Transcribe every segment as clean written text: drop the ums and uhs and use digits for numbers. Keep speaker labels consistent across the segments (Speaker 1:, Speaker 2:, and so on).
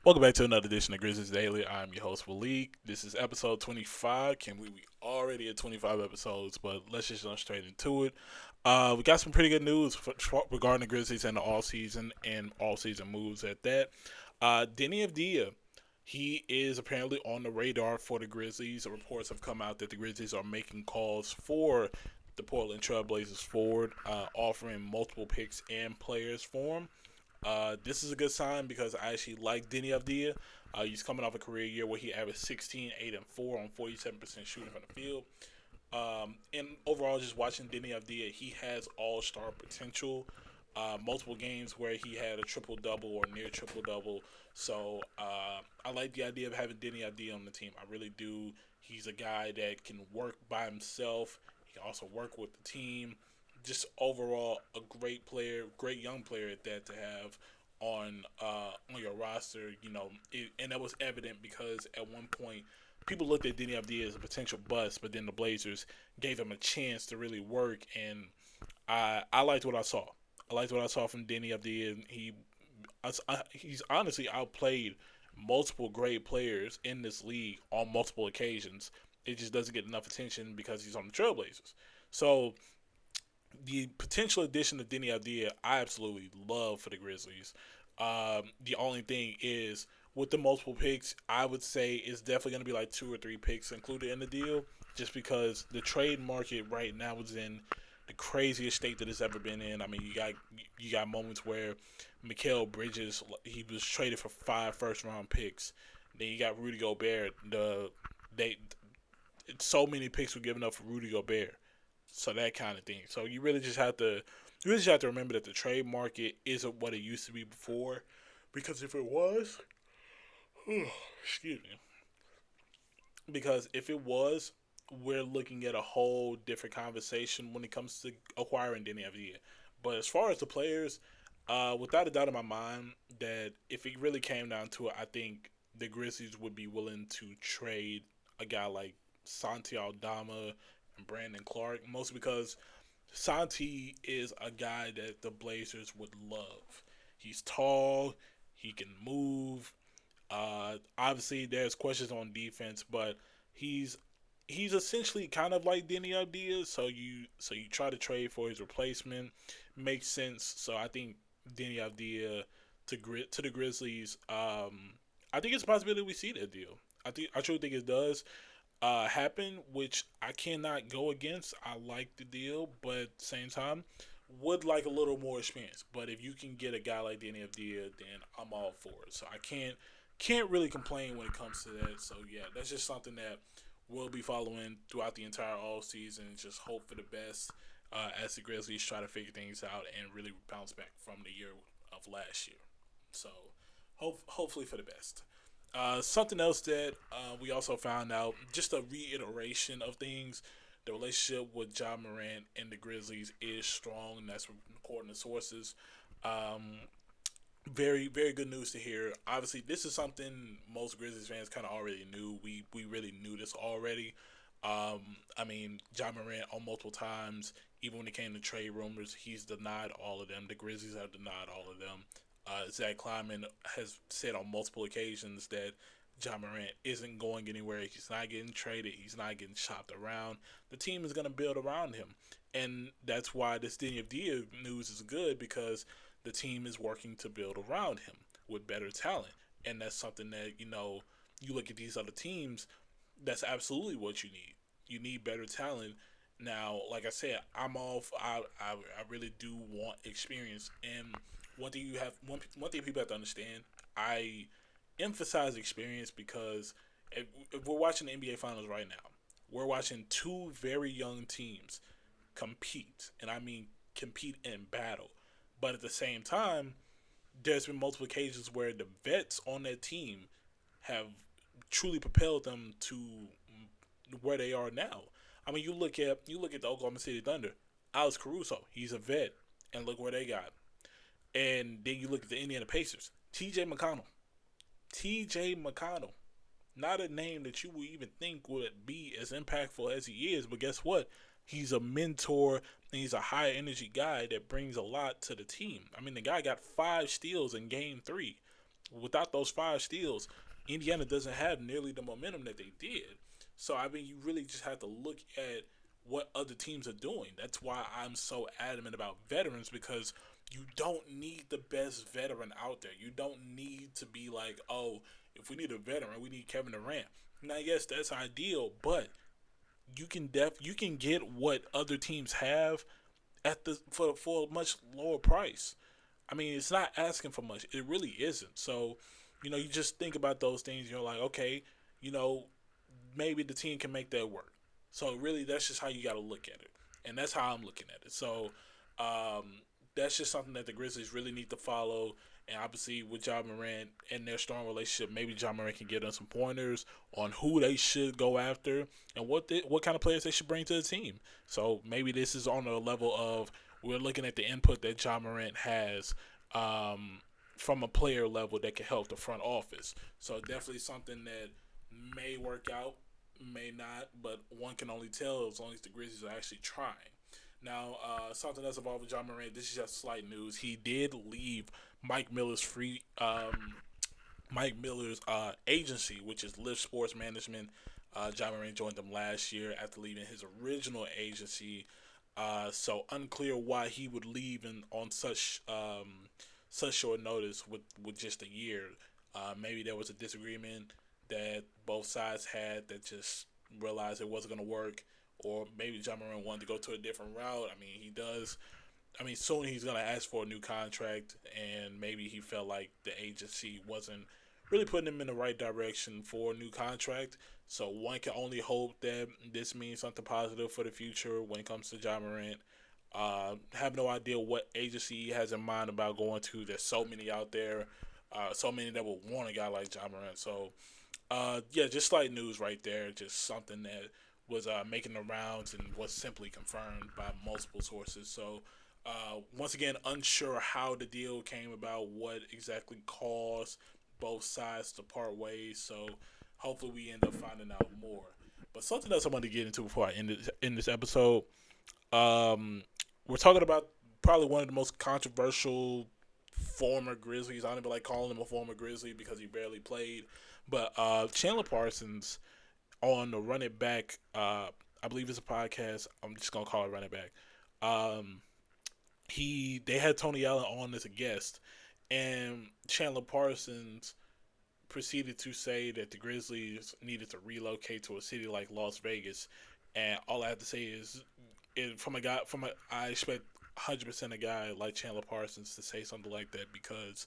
Speaker 1: Welcome back to another edition of Grizzlies Daily. I'm your host, Malik. This is episode 25. Can't believe we already at 25 episodes, but let's just jump straight into it. We got some pretty good news regarding the Grizzlies and the all-season and all-season moves at that. Denny AD, he is apparently on the radar for the Grizzlies. Reports have come out that the Grizzlies are making calls for the Portland Trailblazers forward, offering multiple picks and players for him. This is a good sign because I actually like Denny Avdia. He's coming off a career year where he averaged 16, 8, and 4 on 47% shooting from the field. And overall, just watching Denny Avdia, he has all star potential. Multiple games where he had a triple double or near triple double. So I like the idea of having Denny Avdia on the team. I really do. He's a guy that can work by himself. He can also work with the team. Just overall, a great player, great young player at that to have on your roster. And that was evident because at one point people looked at Denny Avdia as a potential bust, but then the Blazers gave him a chance to really work, and I liked what I saw. I liked what I saw from Denny Avdia. He's honestly outplayed multiple great players in this league on multiple occasions. It just doesn't get enough attention because he's on the Trailblazers. So the potential addition of Denny Avdia, I absolutely love for the Grizzlies. The only thing is with the multiple picks, I would say it's definitely going to be like two or three picks included in the deal, just because the trade market right now is in the craziest state that it's ever been in. I mean, you got moments where Mikal Bridges, he was traded for 5 first round picks. Then you got Rudy Gobert. They so many picks were given up for Rudy Gobert. So that kind of thing. So you really just have to remember that the trade market isn't what it used to be before, because if it was, excuse me, because if it was, we're looking at a whole different conversation when it comes to acquiring Denny Avdia. But as far as the players, without a doubt in my mind, that if it really came down to it, I think the Grizzlies would be willing to trade a guy like Santi Aldama and Brandon Clark, mostly because Santi is a guy that the Blazers would love. He's tall, he can move. Obviously, there's questions on defense, but he's he's essentially kind of like Denny Abdia. So you try to trade for his replacement, makes sense. So I think Denny Abdia to the Grizzlies. I think it's a possibility we see that deal. I truly think it does happen, which I cannot go against. I like the deal, but at the same time, would like a little more experience. But if you can get a guy like Danny Avdia, then I'm all for it. So I can't really complain when it comes to that. So yeah, that's just something that we'll be following throughout the entire all season. Just hope for the best as the Grizzlies try to figure things out and really bounce back from the year of last year. So hopefully for the best. Something else that we also found out, just a reiteration of things, the relationship with John Morant and the Grizzlies is strong, and that's according to sources. Um, very, very good news to hear. Obviously, this is something most Grizzlies fans kind of already knew. We really knew this already. I mean, John Morant on multiple times, even when it came to trade rumors, he's denied all of them. The Grizzlies have denied all of them. Zach Kleiman has said on multiple occasions that John Morant isn't going anywhere. He's not getting traded. He's not getting shopped around. The team is going to build around him. And that's why this Denny of Dia news is good, because the team is working to build around him with better talent. And that's something that, you look at these other teams, that's absolutely what you need. You need better talent. Now, like I said, I'm off. I really do want experience. And one thing people have to understand, I emphasize experience because if we're watching the NBA Finals right now, we're watching two very young teams compete, and I mean compete in battle. But at the same time, there's been multiple occasions where the vets on that team have truly propelled them to where they are now. I mean, you look at the Oklahoma City Thunder. Alex Caruso, he's a vet, and look where they got. And then you look at the Indiana Pacers. T.J. McConnell. T.J. McConnell. Not a name that you would even think would be as impactful as he is, but guess what? He's a mentor and he's a high energy guy that brings a lot to the team. I mean, the guy got 5 steals in game 3. without those 5 steals, Indiana doesn't have nearly the momentum that they did. So I mean, you really just have to look at what other teams are doing. That's why I'm so adamant about veterans, because you don't need the best veteran out there. You don't need to be like, oh, if we need a veteran, we need Kevin Durant. Now, yes, that's ideal, but you can get what other teams have at the for a much lower price. I mean, it's not asking for much. It really isn't. So, you just think about those things. You're like, okay, you know, maybe the team can make that work. So really, that's just how you got to look at it, and that's how I'm looking at it. So that's just something that the Grizzlies really need to follow. And obviously, with John Morant and their strong relationship, maybe John Morant can get them some pointers on who they should go after and what kind of players they should bring to the team. So maybe this is on a level of we're looking at the input that John Morant has from a player level that can help the front office. So definitely something that may work out, may not, but one can only tell as long as the Grizzlies are actually trying. Now, something else about John Morant. This is just slight news. He did leave Mike Miller's agency, which is Lift Sports Management. John Morant joined them last year after leaving his original agency. So unclear why he would leave on such short notice with just a year. Maybe there was a disagreement that both sides had that just realized it wasn't going to work, or maybe John Morant wanted to go to a different route. I mean, he does. I mean, soon he's going to ask for a new contract, and maybe he felt like the agency wasn't really putting him in the right direction for a new contract. So one can only hope that this means something positive for the future when it comes to John Morant. Have no idea what agency he has in mind about going to. There's so many out there, so many that would want a guy like John Morant. So, yeah, just slight news right there. Just something that was making the rounds and was simply confirmed by multiple sources. So, once again, unsure how the deal came about, what exactly caused both sides to part ways. So, hopefully, we end up finding out more. But something else I want to get into before I end this episode. Um, we're talking about probably one of the most controversial former Grizzlies. I don't even like calling him a former Grizzly because he barely played. But Chandler Parsons on the Run It Back, I believe it's a podcast. I'm just gonna call it Run It Back. Um, they had Tony Allen on as a guest, and Chandler Parsons proceeded to say that the Grizzlies needed to relocate to a city like Las Vegas. And all I have to say is, I expect 100% a guy like Chandler Parsons to say something like that, because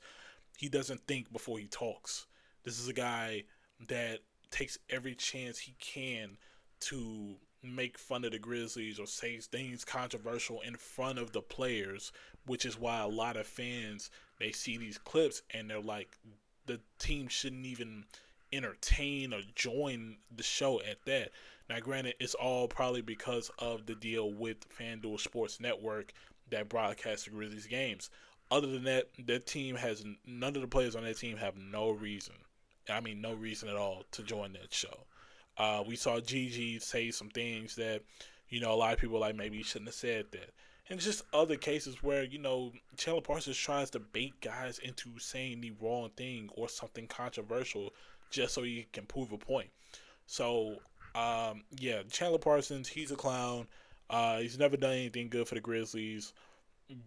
Speaker 1: he doesn't think before he talks. This is a guy that takes every chance he can to make fun of the Grizzlies or say things controversial in front of the players, which is why a lot of fans, they see these clips and they're like, the team shouldn't even entertain or join the show at that. Now, granted, it's all probably because of the deal with FanDuel Sports Network that broadcasts the Grizzlies games. Other than that, that team has none of the players on that team have no reason. I mean, no reason at all to join that show. We saw Gigi say some things that, a lot of people like maybe he shouldn't have said that. And just other cases where, Chandler Parsons tries to bait guys into saying the wrong thing or something controversial just so he can prove a point. So, yeah, Chandler Parsons, he's a clown. He's never done anything good for the Grizzlies.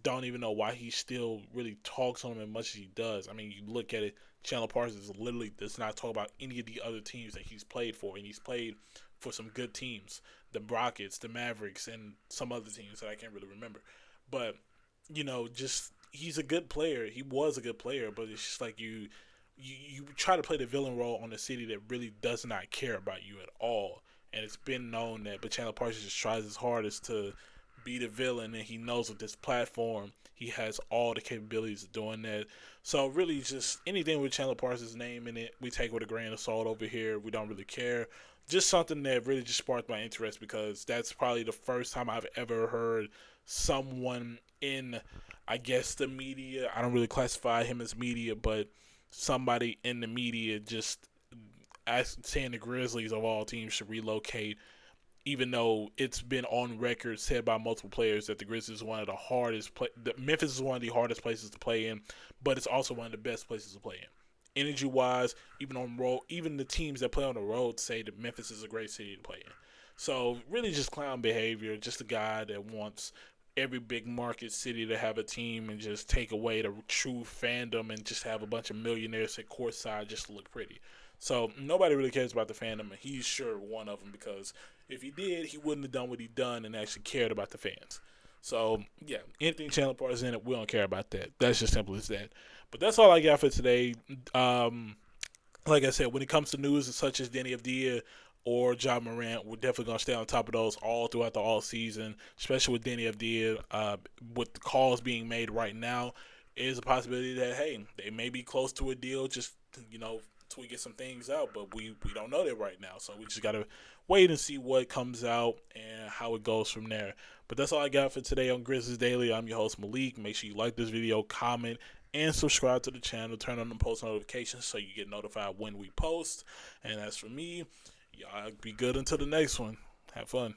Speaker 1: Don't even know why he still really talks on them as much as he does. I mean, you look at it, Chandler Parsons literally does not talk about any of the other teams that he's played for, and he's played for some good teams, the Rockets, the Mavericks, and some other teams that I can't really remember. But, just he's a good player. He was a good player, but it's just like you try to play the villain role on a city that really does not care about you at all. And it's been known that, but Chandler Parsons just tries his hardest to be the villain, and he knows with this platform he has all the capabilities of doing that. So really, just anything with Chandler Parsons' name in it, we take with a grain of salt over here. We don't really care. Just something that really just sparked my interest, because that's probably the first time I've ever heard someone in, I guess, the media. I don't really classify him as media, but somebody in the media just saying the Grizzlies of all teams should relocate, even though it's been on record said by multiple players that the Grizzlies is one of the hardest Memphis is one of the hardest places to play in, but it's also one of the best places to play energy wise, even on road, even the teams that play on the road say that Memphis is a great city to play in. So really, just clown behavior. Just a guy that wants every big market city to have a team and just take away the true fandom and just have a bunch of millionaires at courtside just to look pretty. So nobody really cares about the fandom, and he's sure one of them because if he did, he wouldn't have done what he done and actually cared about the fans. So yeah, anything Chandler Parsons in it, we don't care about that. That's just simple as that. But that's all I got for today. Like I said, when it comes to news such as Denny AD or John Morant, we're definitely going to stay on top of those all throughout the all season, especially with Denny AD. With the calls being made right now, is a possibility that, hey, they may be close to a deal just, till we get some things out, but we don't know that right now. So we just got to wait and see what comes out and how it goes from there. But that's all I got for today on Grizzlies Daily. I'm your host, Malik. Make sure you like this video, comment, and subscribe to the channel. Turn on the post notifications so you get notified when we post. And as for me, y'all be good until the next one. Have fun.